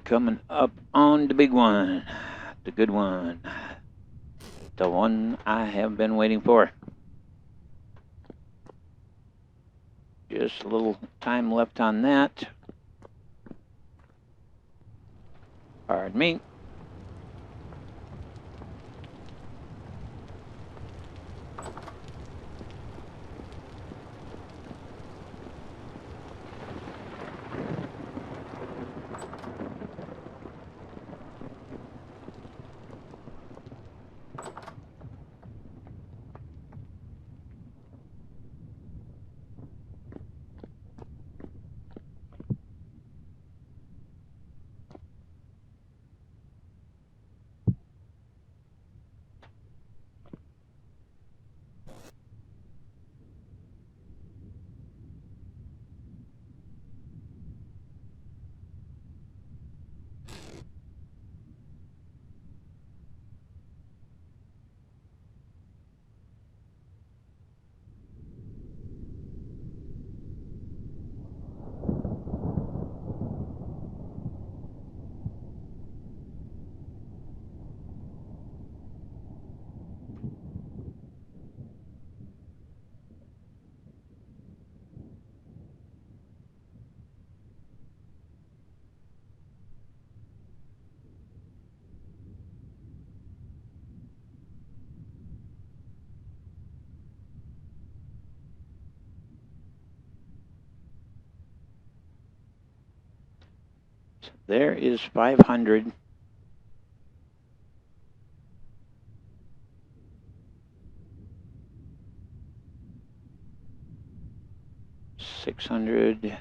coming up on the big one, the good one, the one I have been waiting for. Just a little time left on that. Pardon me. There is 500. $600.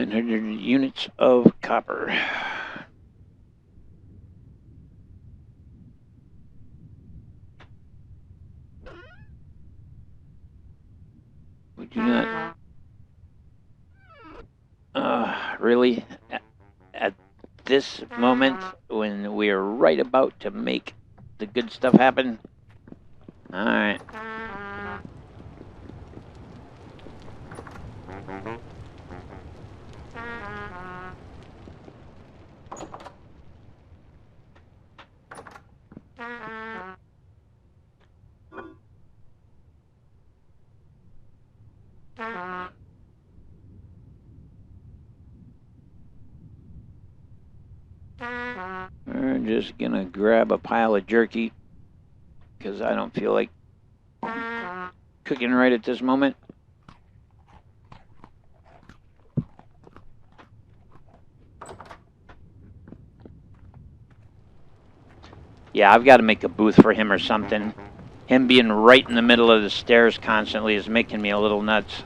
Units of copper. We do not. Really? At this moment, when we are right about to make the good stuff happen? Alright. We're just gonna grab a pile of jerky because I don't feel like cooking right at this moment. Yeah, I've got to make a booth for him or something. Him being right in the middle of the stairs constantly is making me a little nuts.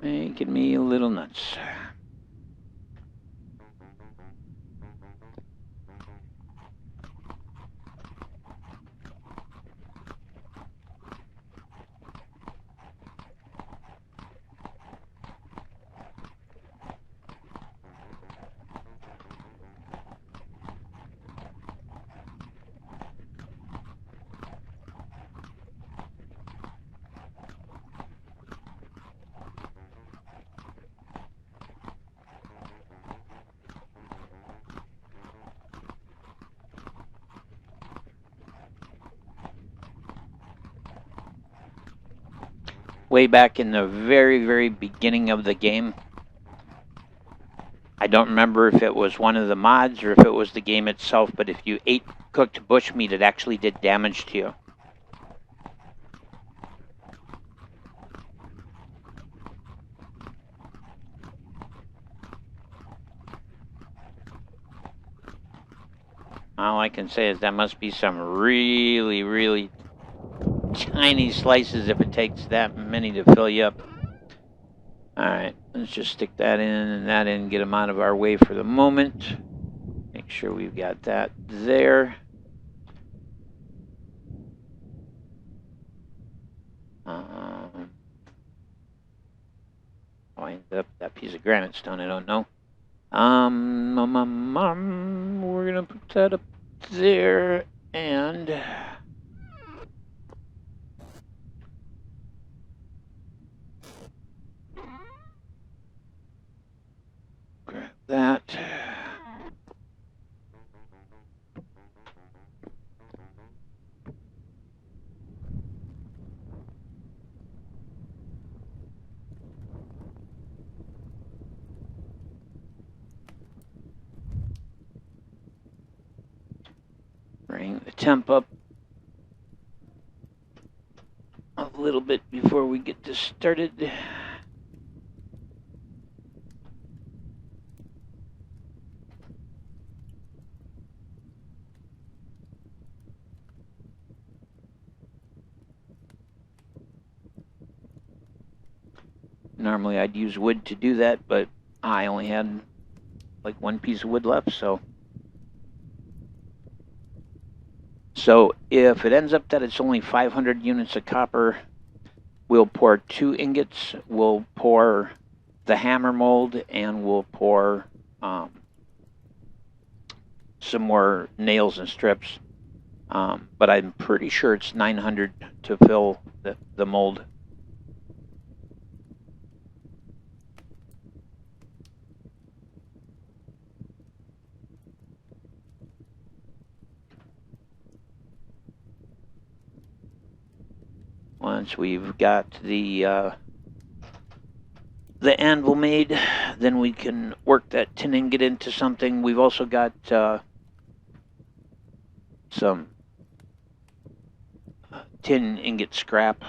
Making me a little nuts. Way back in the very, very beginning of the game, I don't remember if it was one of the mods or if it was the game itself, but if you ate cooked bushmeat, it actually did damage to you. All I can say is that must be some really, really tiny slices if it takes that many to fill you up. Alright, let's just stick that in and that in, get them out of our way for the moment. Make sure we've got that there. How I ended up that piece of granite stone, I don't know. We're gonna put that up there and grab that. Bring the temp up a little bit before we get this started. Normally I'd use wood to do that, but I only had like one piece of wood left, so if it ends up that it's only 500 units of copper, we'll pour 2 ingots, we'll pour the hammer mold, and we'll pour some more nails and strips. But I'm pretty sure it's 900 to fill the mold. Once we've got the anvil made, then we can work that tin ingot into something. We've also got some tin ingot scrap.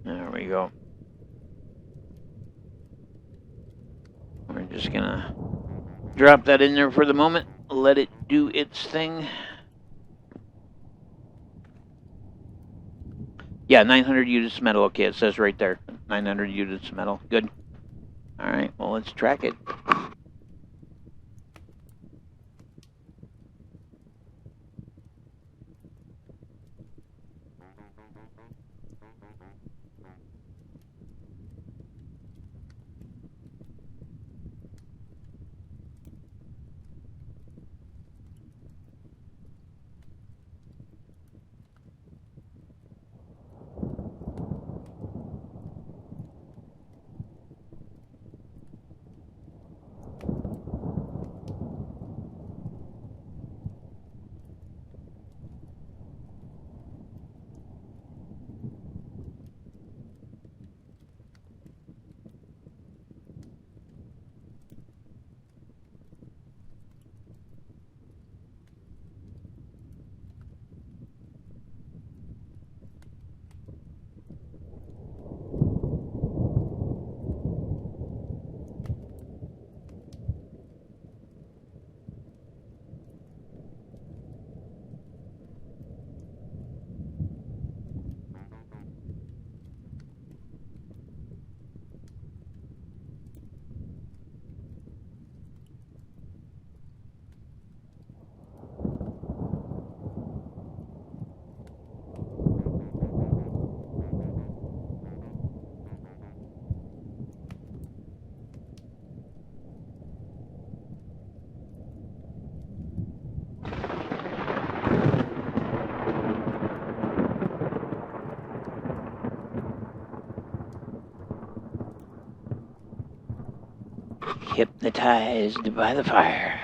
There we go. We're just gonna drop that in there for the moment, let it do its thing. Yeah, 900 units of metal. Okay, it says right there, 900 units of metal. Good. All right, well, let's track it. Hypnotized by the fire.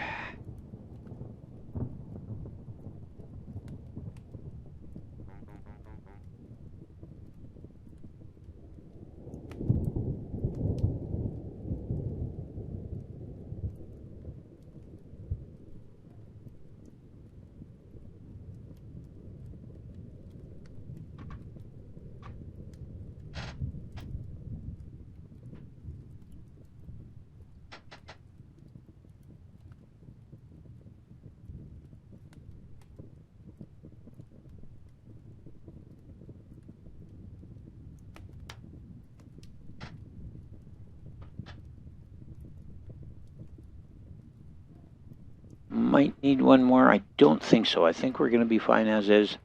might need one more. I don't think so. I think we're going to be fine as is.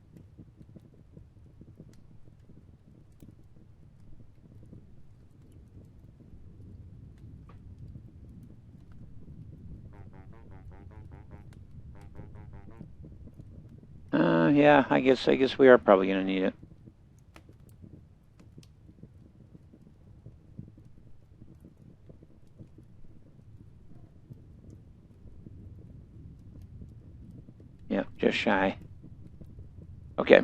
Yeah, I guess we are probably going to need it. Yep, just shy. Okay.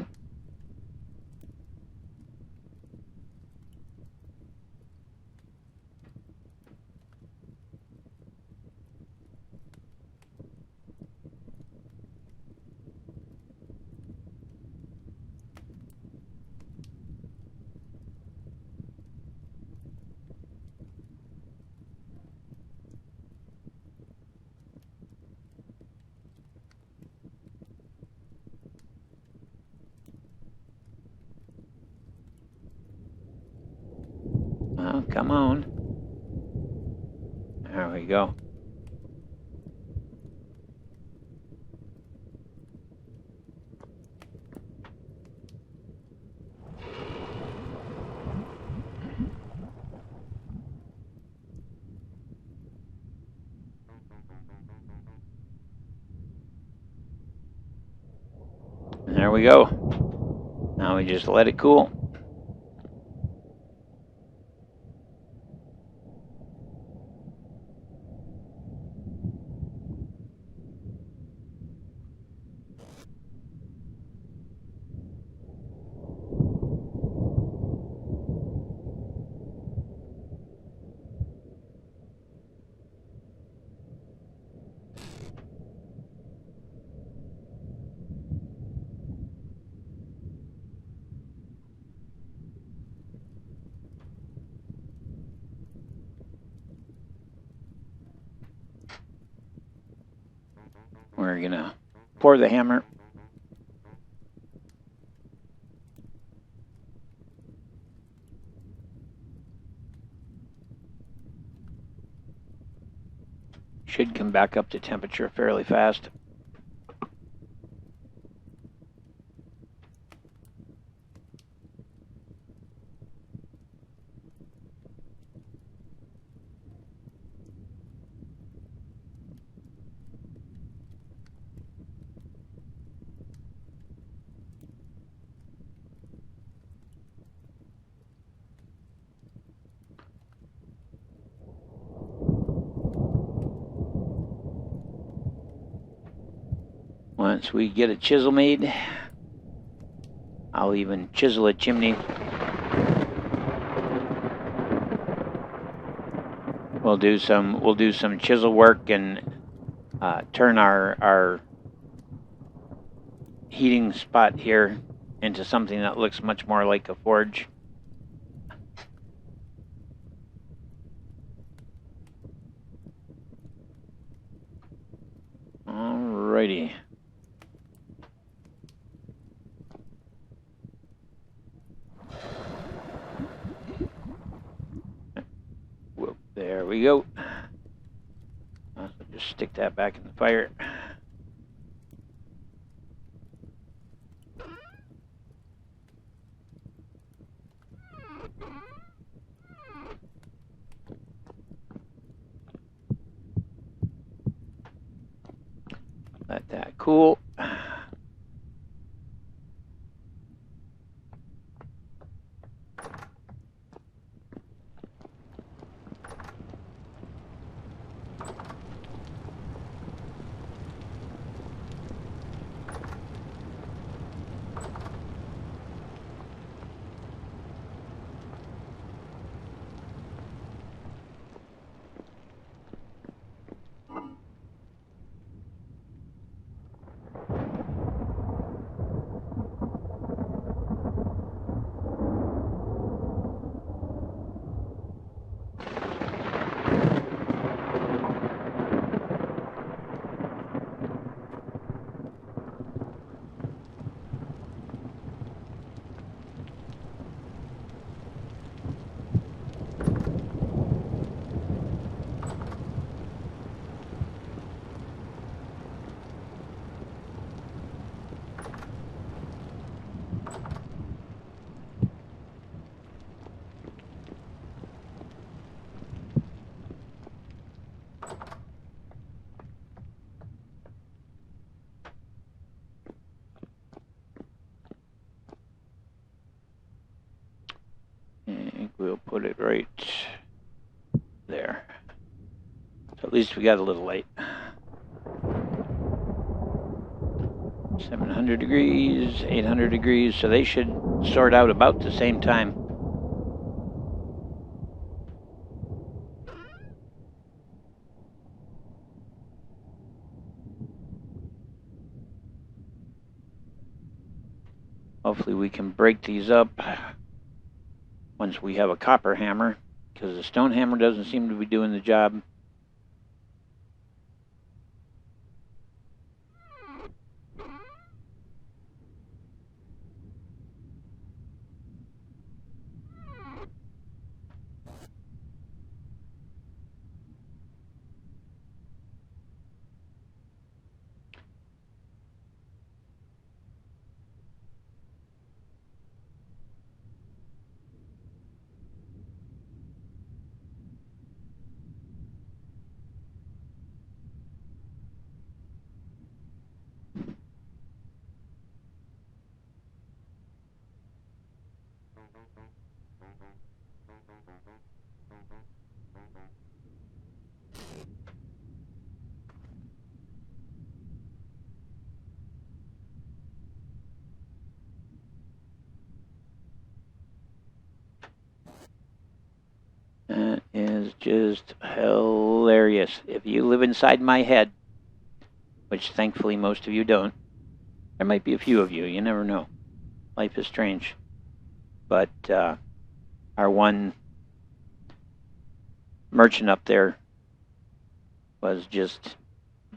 Well, come on. There we go. And there we go. Now we just let it cool. We're going to pour the hammer. Should come back up to temperature fairly fast. Once we get a chisel made, I'll even chisel a chimney. We'll do some chisel work and turn our heating spot here into something that looks much more like a forge. Alrighty. Whoop, there we go. So just stick that back in the fire. Let that cool. think we'll put it right there. So at least we got a little light. 700 degrees, 800 degrees, so they should sort out about the same time. Hopefully we can break these up once we have a copper hammer, because the stone hammer doesn't seem to be doing the job. That is just hilarious. If you live inside my head, which thankfully most of you don't, there might be a few of you, you never know. Life is strange. But our one merchant up there was just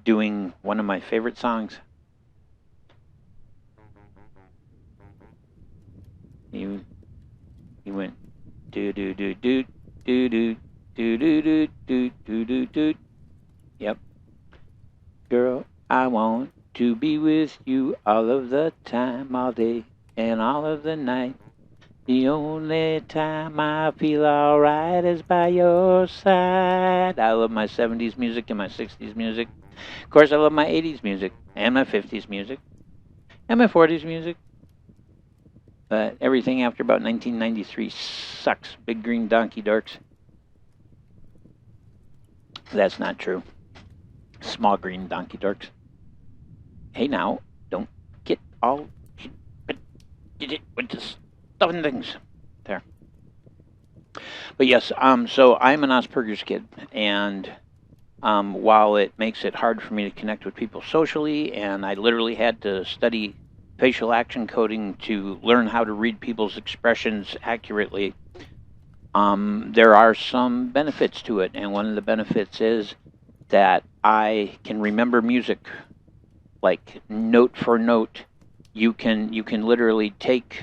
doing one of my favorite songs. He went do do do do do do do do do do do do do. Yep. Girl, I want to be with you all of the time, all day and all of the night. The only time I feel alright is by your side. I love my 70s music and my 60s music. Of course, I love my 80s music and my 50s music and my 40s music. But everything after about 1993 sucks. Big green donkey dorks. That's not true. Small green donkey dorks. Hey now, don't get all with the stuff and things. There. But yes, so I'm an Asperger's kid, and while it makes it hard for me to connect with people socially, and I literally had to study facial action coding to learn how to read people's expressions accurately, there are some benefits to it, and one of the benefits is that I can remember music, like note for note. You can literally take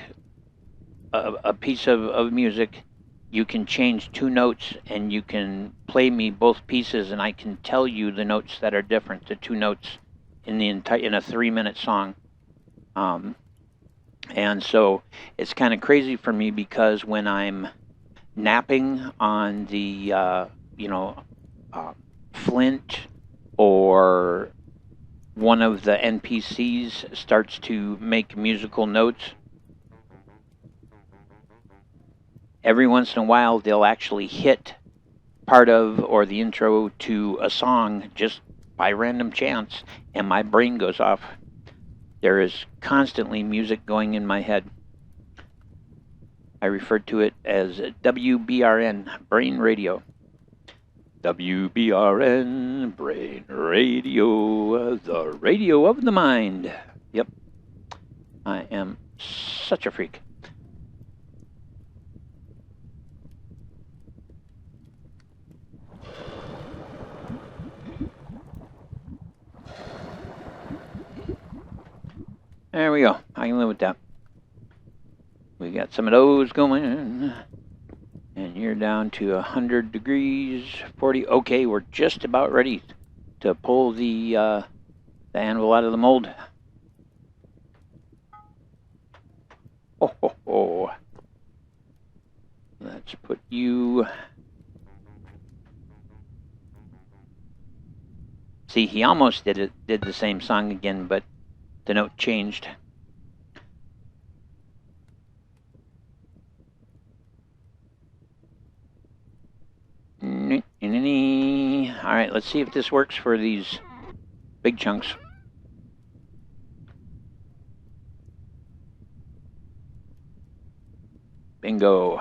a piece of music, you can change two notes, and you can play me both pieces, and I can tell you the notes that are different, the two notes in a 3-minute song. And so it's kind of crazy for me, because when I'm napping on the Flint, or one of the NPCs starts to make musical notes, every once in a while they'll actually hit part of or the intro to a song just by random chance, and my brain goes off. There is constantly music going in my head. I refer to it as WBRN, Brain Radio. WBRN, Brain Radio, the radio of the mind. Yep. I am such a freak. There we go. I can live with that. We got some of those going. And you're down to 100 degrees, 40. Okay, we're just about ready to pull the anvil out of the mold. Oh, ho, ho. Let's put you... See, he almost did the same song again, but the note changed. Alright, let's see if this works for these big chunks. Bingo.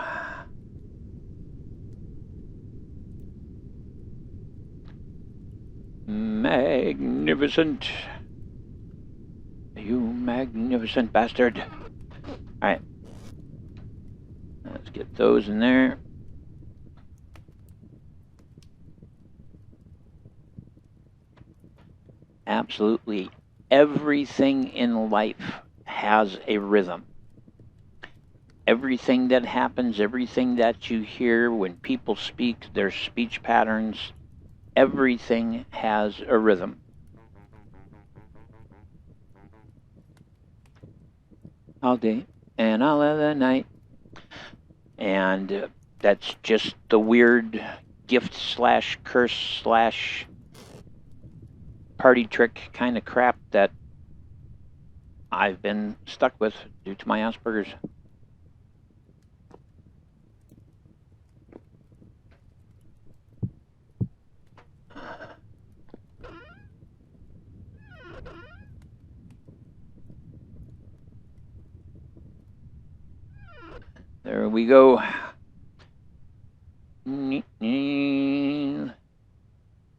Magnificent. You magnificent bastard. Alright. Let's get those in there. Absolutely everything in life has a rhythm. Everything that happens, everything that you hear when people speak, their speech patterns, everything has a rhythm. All day and all of the night. And that's just the weird gift slash curse slash party trick kind of crap that I've been stuck with due to my Asperger's. There we go.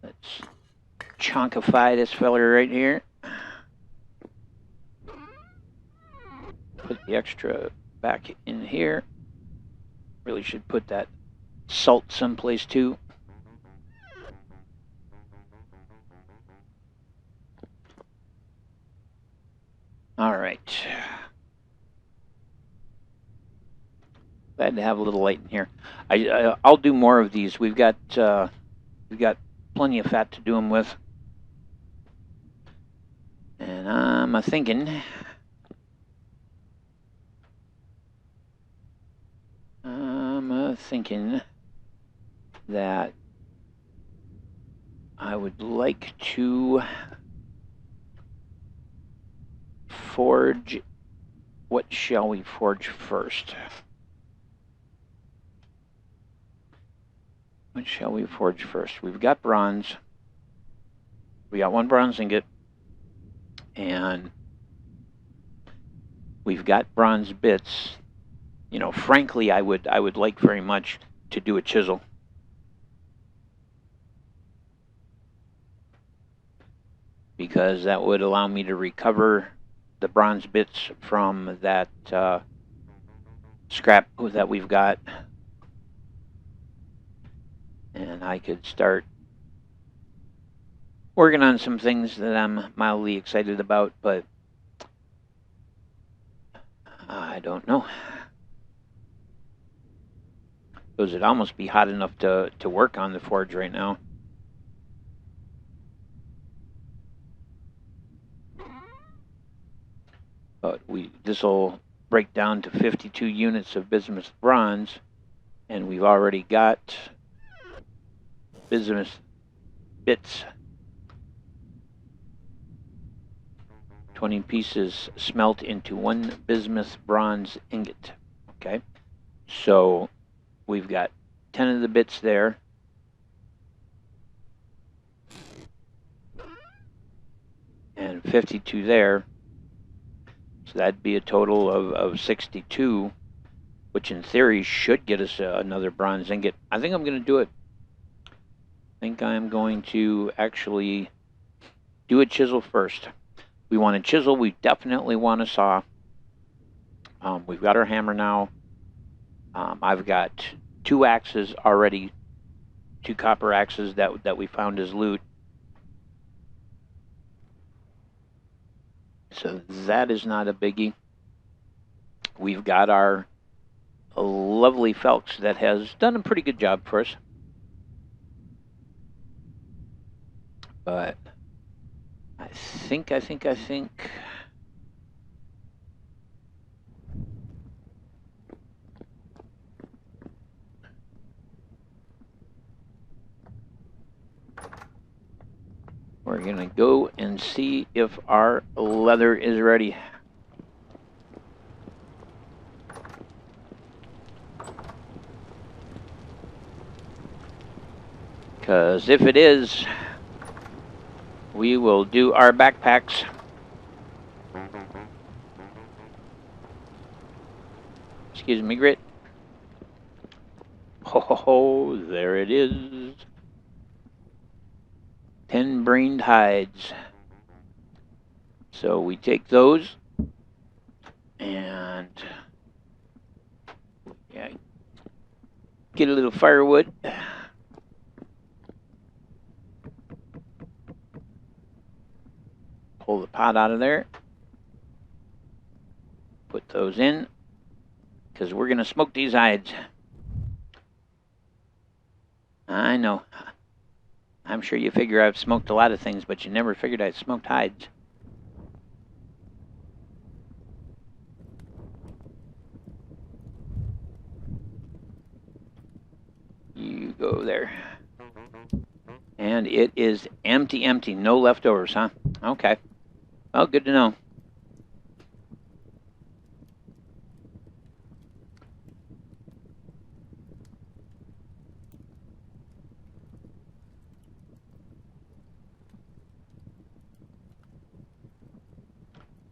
Let's chunkify this feller right here. Put the extra back in here. Really should put that salt someplace too. All right. Glad to have a little light in here. I'll do more of these. We've got plenty of fat to do them with, and I'm thinking that I would like to forge. What shall we forge first? What shall we forge first? We've got bronze. We got one bronze ingot. And we've got bronze bits. You know, frankly, I would like very much to do a chisel. Because that would allow me to recover the bronze bits from that scrap that we've got. And I could start working on some things that I'm mildly excited about, but I don't know. Because it'd almost be hot enough to work on the forge right now. But this will break down to 52 units of bismuth bronze, and we've already got bismuth bits. 20 pieces smelt into one bismuth bronze ingot. Okay, so we've got 10 of the bits there. And 52 there. So that'd be a total of 62, which in theory should get us another bronze ingot. I think I'm going to do it. I think I'm going to actually do a chisel first. We want a chisel. We definitely want a saw. We've got our hammer now. I've got 2 axes already, 2 copper axes that we found as loot. So that is not a biggie. We've got our lovely Phelps that has done a pretty good job for us. But I think we're gonna go and see if our leather is ready. Because if it is, we will do our backpacks. Excuse me, Grit. Oh, there it is. 10 brained hides. So we take those and get a little firewood. Pull the pot out of there. Put those in because we're going to smoke these hides. I know. I'm sure you figure I've smoked a lot of things, but you never figured I'd smoked hides. You go there. And it is empty, no leftovers, huh? Okay. Well, good to know.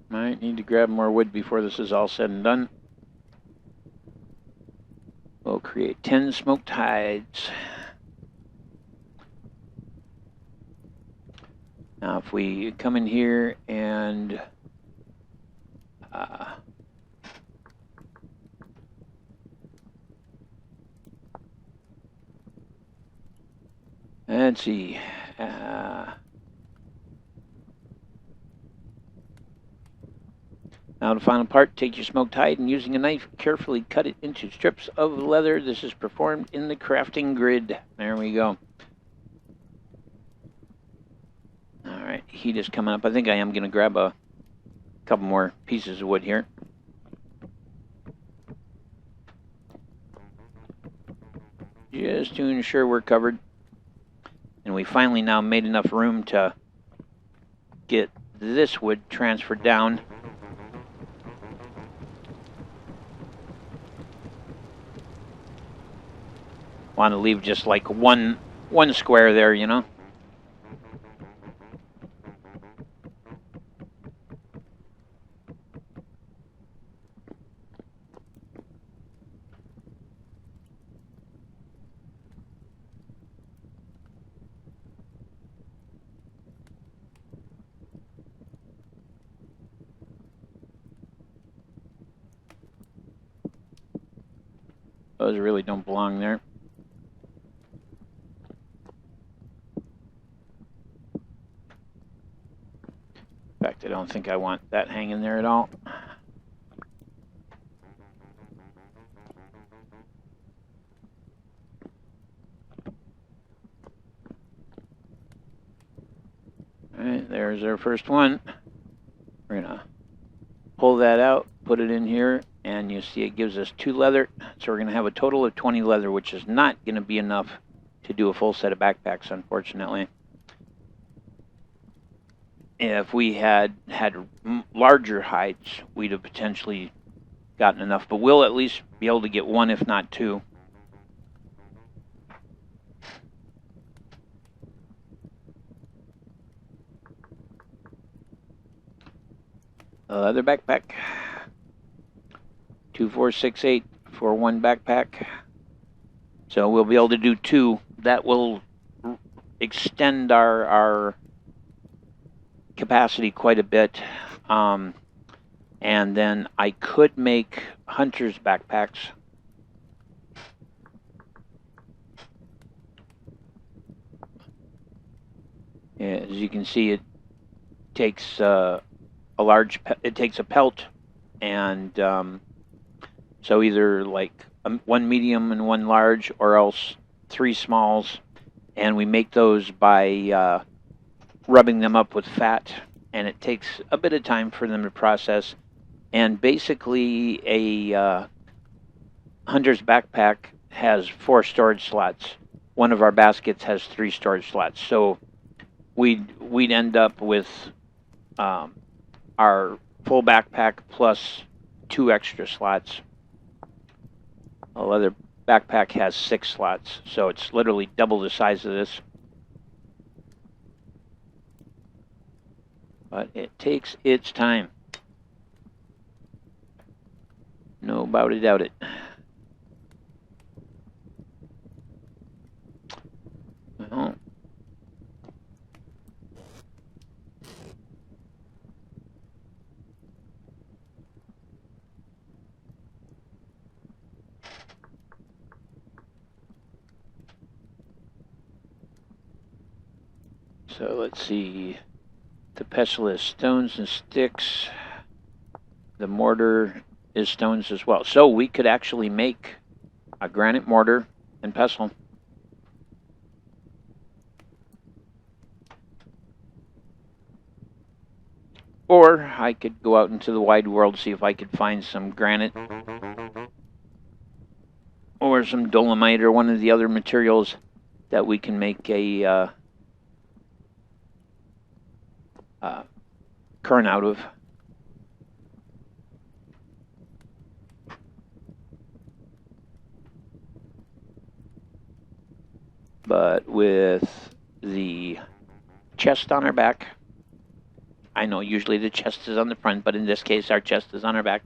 Might need to grab more wood before this is all said and done. We'll create 10 smoked hides. Now, if we come in here and let's see. Now the final part, take your smoked hide and using a knife, carefully cut it into strips of leather. This is performed in the crafting grid. There we go. Alright, heat is coming up. I think I am going to grab a couple more pieces of wood here. Just to ensure we're covered. And we finally now made enough room to get this wood transferred down. Want to leave just like one square there, you know. Those really don't belong there. In fact, I don't think I want that hanging there at all. Alright, there's our first one. We're gonna pull that out, put it in here, and you see it gives us 2 leather. So we're gonna have a total of 20 leather, which is not gonna be enough to do a full set of backpacks, unfortunately. If we had larger hides, we'd have potentially gotten enough, but we'll at least be able to get 1, if not 2. A leather backpack. 2468 for 1 backpack. So we'll be able to do 2. That will extend our capacity quite a bit. And then I could make hunter's backpacks. As you can see, it takes a pelt, and so either like 1 medium and 1 large, or else 3 smalls, and we make those by rubbing them up with fat, and it takes a bit of time for them to process. And basically a hunter's backpack has 4 storage slots. One of our baskets has 3 storage slots, so we'd end up with our full backpack plus 2 extra slots. A leather backpack has 6 slots, so it's literally double the size of this. But it takes its time. No about it, doubt it. Well, so let's see. The pestle is stones and sticks. The mortar is stones as well. So we could actually make a granite mortar and pestle. Or I could go out into the wide world, see if I could find some granite or some dolomite or one of the other materials that we can make a current out of. But with the chest on our back, I know usually the chest is on the front, but in this case our chest is on our back,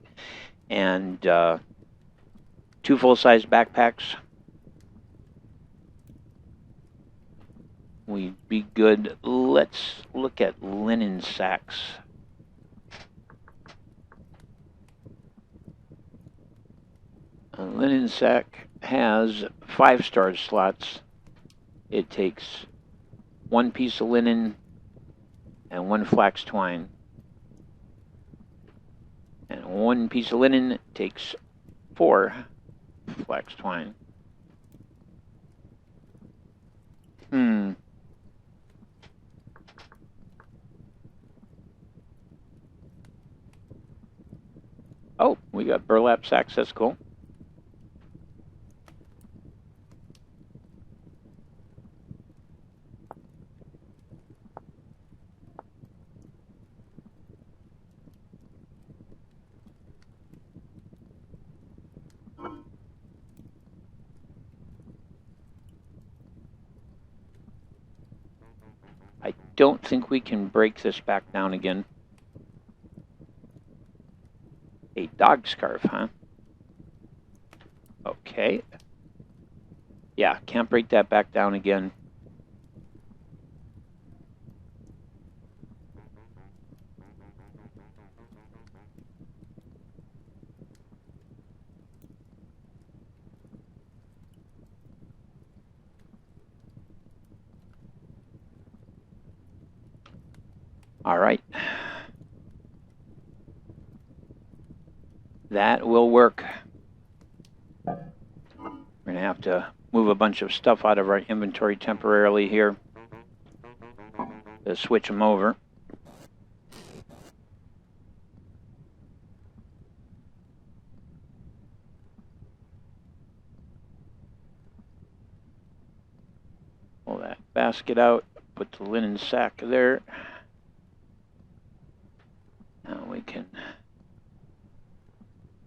and 2 full-size backpacks, we'd be good. Let's look at linen sacks. A linen sack has 5 storage slots. It takes 1 piece of linen and 1 flax twine. And 1 piece of linen takes 4 flax twine. Oh, we got burlap sacks, that's cool. I don't think we can break this back down again. A dog scarf, huh? Okay. Yeah, can't break that back down again. All right. That will work. We're going to have to move a bunch of stuff out of our inventory temporarily here to switch them over. Pull that basket out, put the linen sack there. Now we can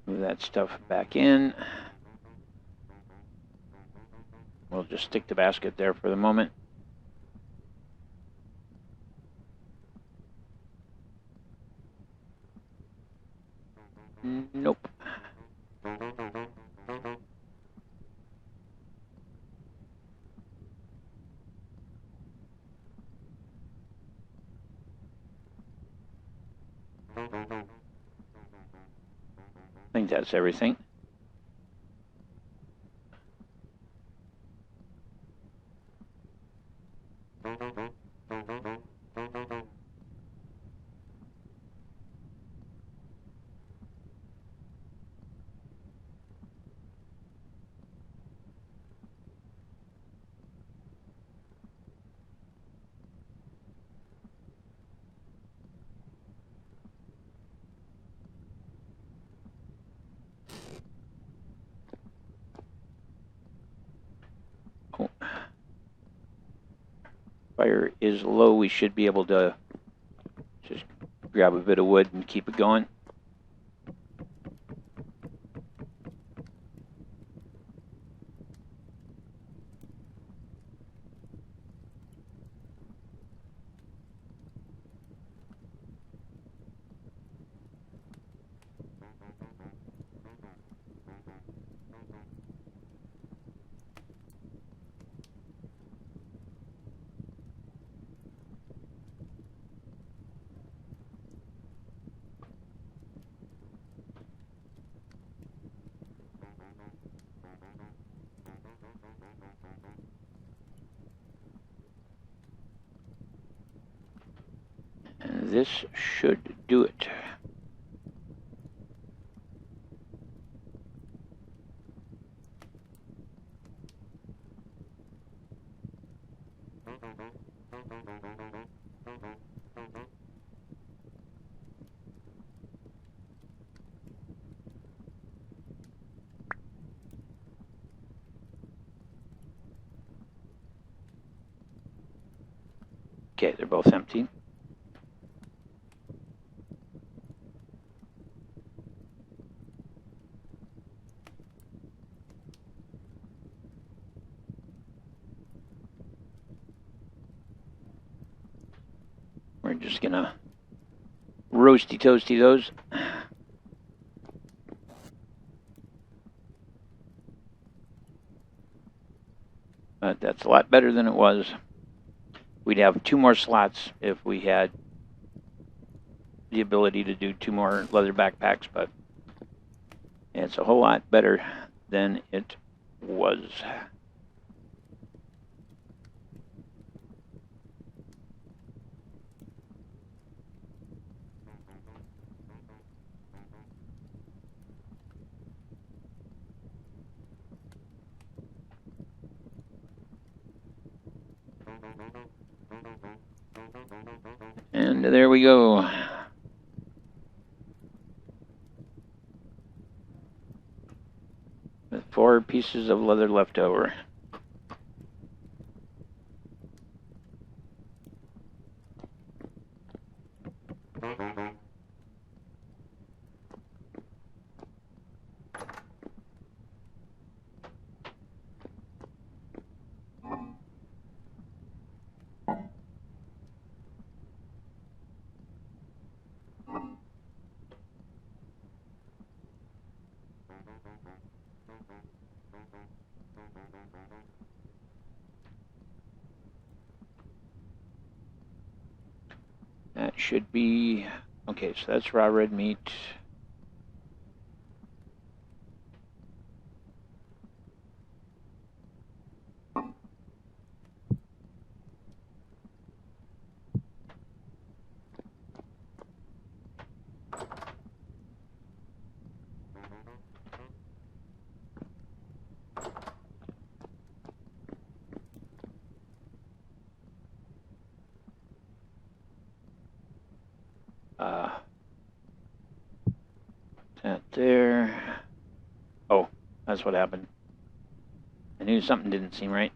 move that stuff back in. We'll just stick the basket there for the moment. Nope. I think that's everything. Oh. Fire is low. We should be able to just grab a bit of wood and keep it going. this should do it. Okay, they're both empty. We're just gonna roasty toasty those. But that's a lot better than it was. We'd have 2 more slots if we had the ability to do 2 more leather backpacks, but it's a whole lot better than it was. And there we go. With 4 pieces of leather left over. That should be, okay, so that's raw red meat. That there. Oh, that's what happened. I knew something didn't seem right.